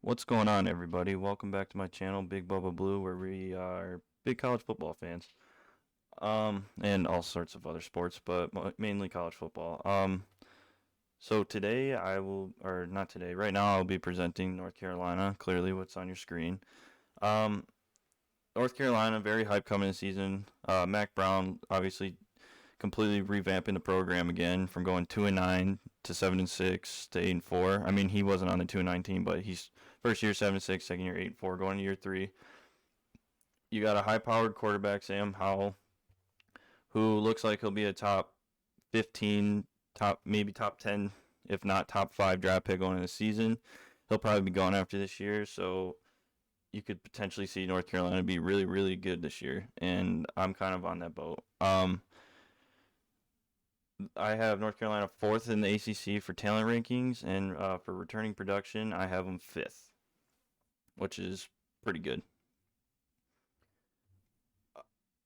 What's going on, everybody? Welcome back to my channel, Big Bubba Blue, where we are big college football fans, and all sorts of other sports, but mainly college football. So today or not today, right now I'll be presenting North Carolina. Clearly, what's on your screen. Um, North Carolina, very hype coming this season. Mac Brown, obviously, completely revamping the program again from going 2-9 to 7-6 to 8-4. I mean, he wasn't on the 2-9 team, but he's first year 7-6, second year 8-4, going to year three. You got a high-powered quarterback, Sam Howell, who looks like he'll be a top 15, maybe top 10, if not top 5 draft pick going into the season. He'll probably be gone after this year, so you could potentially see North Carolina be really, really good this year, and I'm kind of on that boat. I have North Carolina fourth in the ACC for talent rankings, and for returning production, I have them fifth, which is pretty good.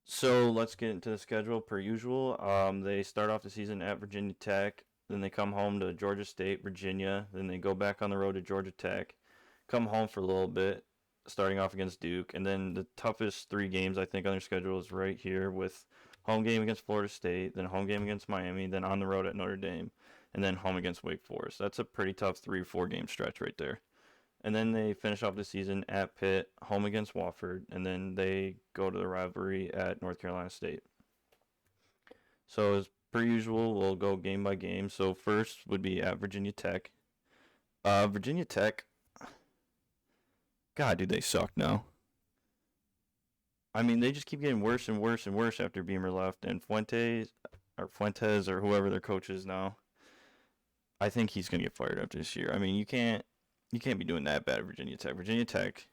So let's get into the schedule per usual. They start off the season at Virginia Tech, then they come home to Georgia State, Virginia, then they go back on the road to Georgia Tech, come home for a little bit, starting off against Duke, and then the toughest three games I think on their schedule is right here with home game against Florida State, then home game against Miami, then on the road at Notre Dame, and then home against Wake Forest. That's a pretty tough 3 or 4 game stretch right there. And then they finish off the season at Pitt, home against Wofford, and then they go to the rivalry at North Carolina State. So as per usual, we'll go game by game. So first would be at Virginia Tech. Virginia Tech, God, dude, they suck now. I mean, they just keep getting worse and worse and worse after Beamer left, and Fuentes or whoever their coach is now. I think he's gonna get fired after this year. I mean, you can't be doing that bad at Virginia Tech. Virginia Tech,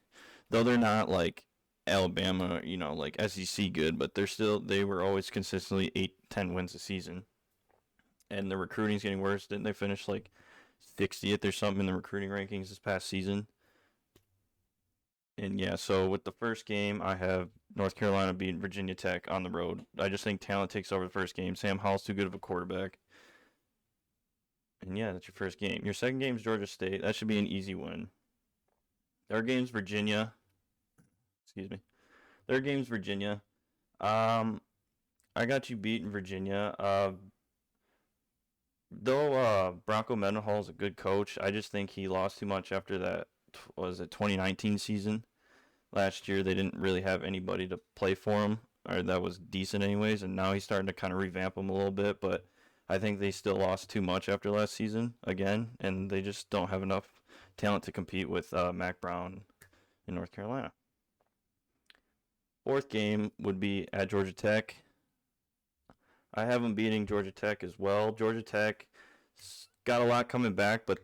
though they're not like Alabama, like SEC good, but they were always consistently 8, 10 wins a season. And the recruiting's getting worse. Didn't they finish like 60th or something in the recruiting rankings this past season? And yeah, so with the first game, I have North Carolina beating Virginia Tech on the road. I just think talent takes over the first game. Sam Howell's too good of a quarterback. And yeah, that's your first game. Your second game is Georgia State. That should be an easy win. Third game's Virginia. Excuse me. Third game's Virginia. Um, I got you beating Virginia. Though Bronco Mendenhall is a good coach, I just think he lost too much after that. Was it 2019 season? Last year they didn't really have anybody to play for him, or that was decent anyways. And now he's starting to kind of revamp them a little bit. But I think they still lost too much after last season again, and they just don't have enough talent to compete with Mac Brown in North Carolina. Fourth game would be at Georgia Tech. I have them beating Georgia Tech as well. Georgia Tech got a lot coming back, but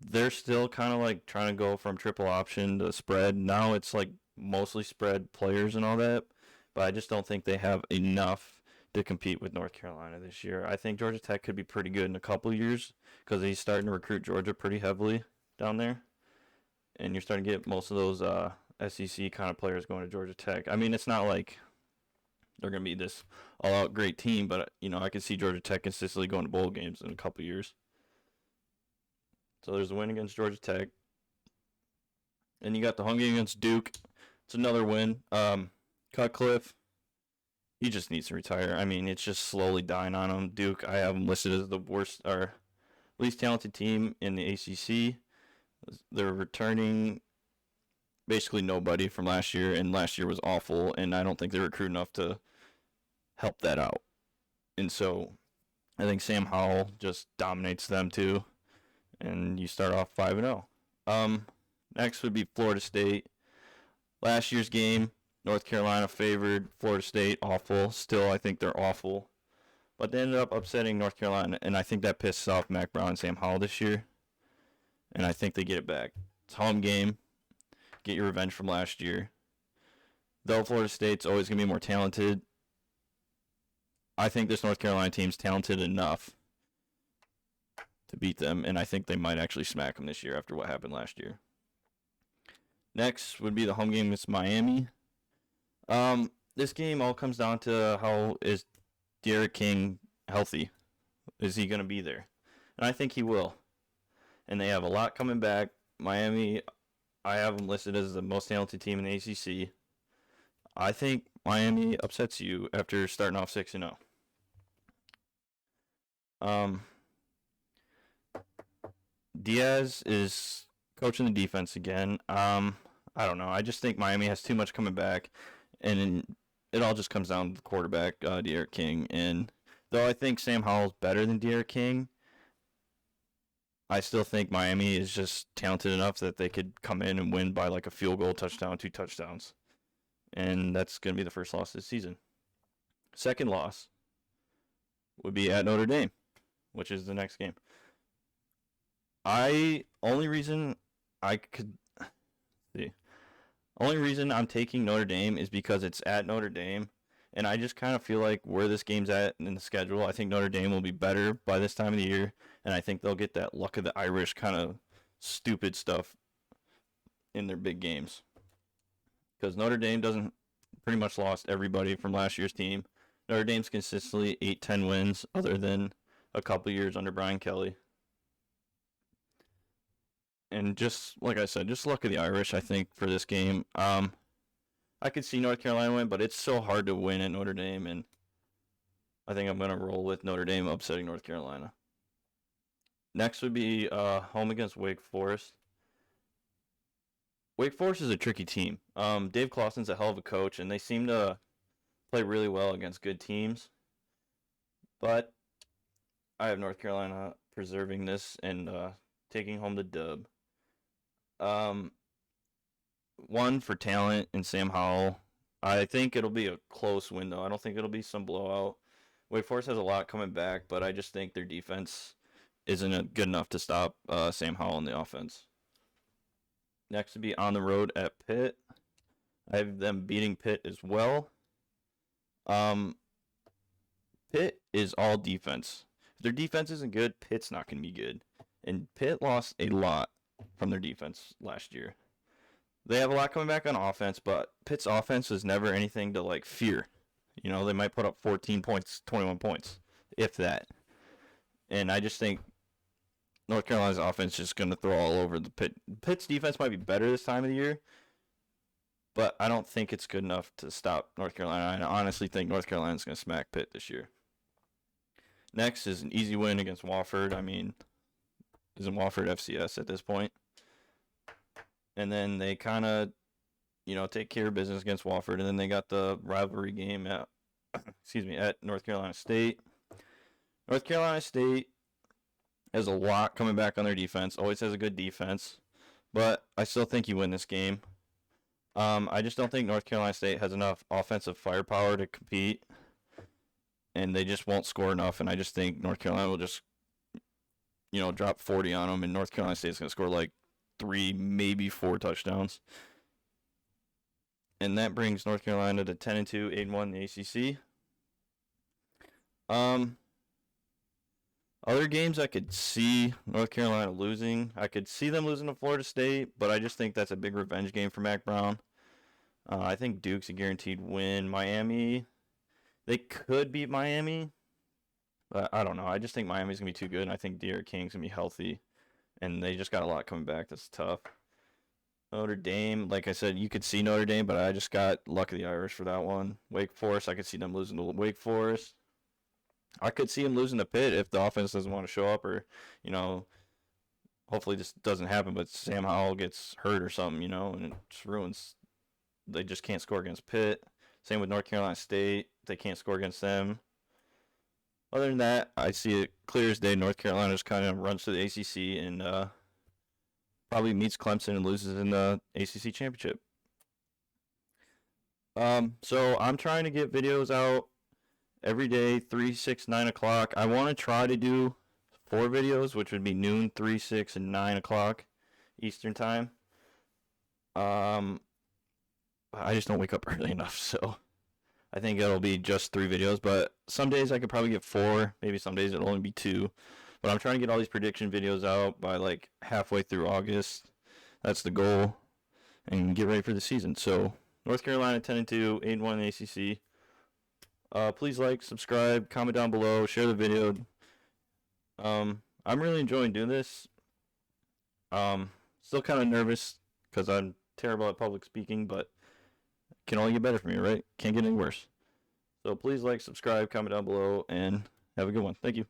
they're still kind of like trying to go from triple option to spread. Now it's like mostly spread players and all that, but I just don't think they have enough to compete with North Carolina this year. I think Georgia Tech could be pretty good in a couple years because he's starting to recruit Georgia pretty heavily down there, and you're starting to get most of those SEC kind of players going to Georgia Tech. I mean, it's not like they're going to be this all-out great team, but I could see Georgia Tech consistently going to bowl games in a couple years. So there's a win against Georgia Tech, and you got the home game against Duke. It's another win. Cutcliffe, he just needs to retire. I mean, it's just slowly dying on him. Duke, I have him listed as the worst or least talented team in the ACC. They're returning basically nobody from last year, and last year was awful, and I don't think they recruit enough to help that out. And so I think Sam Howell just dominates them too, and you start off 5-0. Next would be Florida State. Last year's game, North Carolina favored Florida State, awful. Still, I think they're awful. But they ended up upsetting North Carolina, and I think that pisses off Mac Brown and Sam Howell this year. And I think they get it back. It's home game. Get your revenge from last year. Though Florida State's always going to be more talented, I think this North Carolina team's talented enough to beat them, and I think they might actually smack them this year after what happened last year. Next would be the home game against Miami. This game all comes down to how is D'Eriq King healthy? Is he going to be there? And I think he will. And they have a lot coming back. Miami, I have them listed as the most talented team in the ACC. I think Miami upsets you after starting off 6-0. Diaz is coaching the defense again. I don't know. I just think Miami has too much coming back, and it all just comes down to the quarterback, De'Aaron King. And though I think Sam Howell's better than De'Aaron King, I still think Miami is just talented enough that they could come in and win by like a field goal, touchdown, 2 touchdowns. And that's going to be the first loss this season. Second loss would be at Notre Dame, which is the next game. Only reason I'm taking Notre Dame is because it's at Notre Dame, and I just kind of feel like where this game's at in the schedule, I think Notre Dame will be better by this time of the year, and I think they'll get that luck of the Irish kind of stupid stuff in their big games. Because Notre Dame doesn't pretty much lost everybody from last year's team. Notre Dame's consistently 8-10 wins, other than a couple years under Brian Kelly. And just like I said, just luck of the Irish, I think, for this game. I could see North Carolina win, but it's so hard to win at Notre Dame, and I think I'm going to roll with Notre Dame upsetting North Carolina. Next would be home against Wake Forest. Wake Forest is a tricky team. Dave Clawson's a hell of a coach, and they seem to play really well against good teams. But I have North Carolina preserving this and taking home the dub. One for talent and Sam Howell. I think it'll be a close win, though. I don't think it'll be some blowout. Wake Forest has a lot coming back, but I just think their defense isn't good enough to stop Sam Howell in the offense. Next would be on the road at Pitt. I have them beating Pitt as well. Pitt is all defense. If their defense isn't good, Pitt's not going to be good. And Pitt lost a lot from their defense last year. They have a lot coming back on offense, but Pitt's offense is never anything to like fear. You know, they might put up 14 points, 21 points, if that. And I just think North Carolina's offense is just going to throw all over the Pitt. Pitt's defense might be better this time of the year, but I don't think it's good enough to stop North Carolina. I honestly think North Carolina's going to smack Pitt this year. Next is an easy win against Wofford. I mean, isn't Wofford FCS at this point? And then they kind of, take care of business against Wofford. And then they got the rivalry game at North Carolina State. North Carolina State has a lot coming back on their defense. Always has a good defense. But I still think you win this game. I just don't think North Carolina State has enough offensive firepower to compete. And they just won't score enough. And I just think North Carolina will just, drop 40 on them. And North Carolina State's going to score like 3, maybe 4 touchdowns. And that brings North Carolina to 10-2, 8-1 in the ACC. Other games I could see North Carolina losing. I could see them losing to Florida State, but I just think that's a big revenge game for Mack Brown. I think Duke's a guaranteed win. Miami, they could beat Miami, but I don't know. I just think Miami's going to be too good, and I think De'Aaron King's going to be healthy, and they just got a lot coming back. That's tough. Notre Dame, like I said, you could see Notre Dame, but I just got luck of the Irish for that one. Wake Forest, I could see them losing to Wake Forest. I could see them losing to Pitt if the offense doesn't want to show up, or, hopefully this doesn't happen, but Sam Howell gets hurt or something, and it just ruins. They just can't score against Pitt. Same with North Carolina State. They can't score against them. Other than that, I see it clear as day. North Carolina just kind of runs to the ACC and probably meets Clemson and loses in the ACC championship. So I'm trying to get videos out every day, 3, 6, 9 o'clock. I want to try to do 4 videos, which would be noon, 3, 6, and 9 o'clock Eastern time. I just don't wake up early enough, so I think it'll be just 3 videos. But some days I could probably get 4. Maybe some days it'll only be 2. But I'm trying to get all these prediction videos out by like halfway through August. That's the goal. And get ready for the season. So North Carolina 10-2, 8-1 in the ACC. Please like, subscribe, comment down below, share the video. I'm really enjoying doing this. Still kind of nervous because I'm terrible at public speaking, but can only get better from me, right? Can't get any worse. So please like, subscribe, comment down below, and have a good one. Thank you.